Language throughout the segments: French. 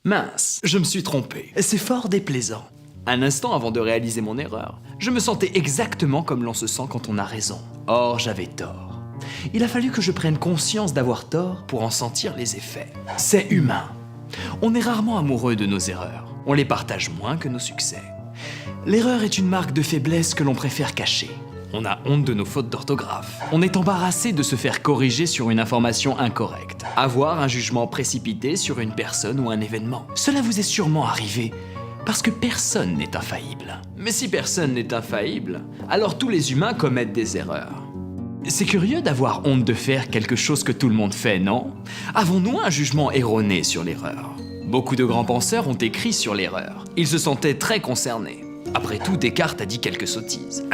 Mince, je me suis trompé. C'est fort déplaisant. Un instant avant de réaliser mon erreur, je me sentais exactement comme l'on se sent quand on a raison. Or, j'avais tort. Il a fallu que je prenne conscience d'avoir tort pour en sentir les effets. C'est humain. On est rarement amoureux de nos erreurs. On les partage moins que nos succès. L'erreur est une marque de faiblesse que l'on préfère cacher. On a honte de nos fautes d'orthographe. On est embarrassé de se faire corriger sur une information incorrecte. Avoir un jugement précipité sur une personne ou un événement. Cela vous est sûrement arrivé parce que personne n'est infaillible. Mais si personne n'est infaillible, alors tous les humains commettent des erreurs. C'est curieux d'avoir honte de faire quelque chose que tout le monde fait, non? Avons-nous un jugement erroné sur l'erreur? Beaucoup de grands penseurs ont écrit sur l'erreur. Ils se sentaient très concernés. Après tout, Descartes a dit quelques sottises.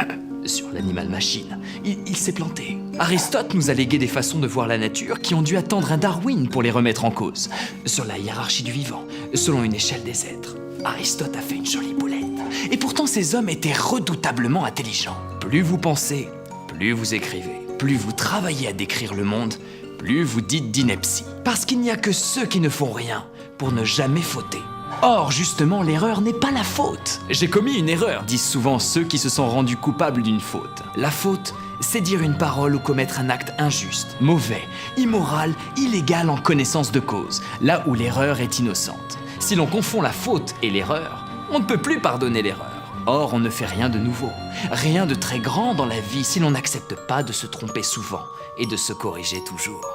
Sur l'animal-machine, il s'est planté. Aristote nous a légué des façons de voir la nature qui ont dû attendre un Darwin pour les remettre en cause. Sur la hiérarchie du vivant, selon une échelle des êtres. Aristote a fait une jolie boulette. Et pourtant, ces hommes étaient redoutablement intelligents. Plus vous pensez, plus vous écrivez. Plus vous travaillez à décrire le monde, plus vous dites d'ineptie. Parce qu'il n'y a que ceux qui ne font rien pour ne jamais fauter. Or, justement, l'erreur n'est pas la faute. J'ai commis une erreur, disent souvent ceux qui se sont rendus coupables d'une faute. La faute, c'est dire une parole ou commettre un acte injuste, mauvais, immoral, illégal en connaissance de cause, là où l'erreur est innocente. Si l'on confond la faute et l'erreur, on ne peut plus pardonner l'erreur. Or, on ne fait rien de nouveau, rien de très grand dans la vie si l'on n'accepte pas de se tromper souvent et de se corriger toujours.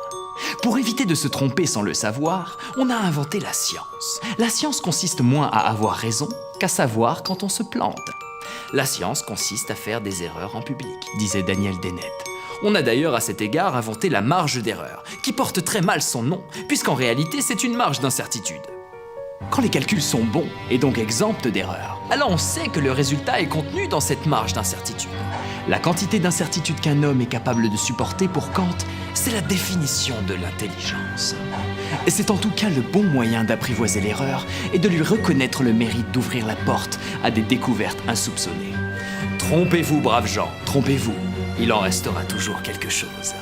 Pour éviter de se tromper sans le savoir, on a inventé la science. La science consiste moins à avoir raison qu'à savoir quand on se plante. La science consiste à faire des erreurs en public, disait Daniel Dennett. On a d'ailleurs à cet égard inventé la marge d'erreur, qui porte très mal son nom, puisqu'en réalité c'est une marge d'incertitude. Quand les calculs sont bons et donc exempts d'erreurs, alors on sait que le résultat est contenu dans cette marge d'incertitude. La quantité d'incertitude qu'un homme est capable de supporter pour Kant, c'est la définition de l'intelligence. Et c'est en tout cas le bon moyen d'apprivoiser l'erreur et de lui reconnaître le mérite d'ouvrir la porte à des découvertes insoupçonnées. Trompez-vous, braves gens, trompez-vous, il en restera toujours quelque chose.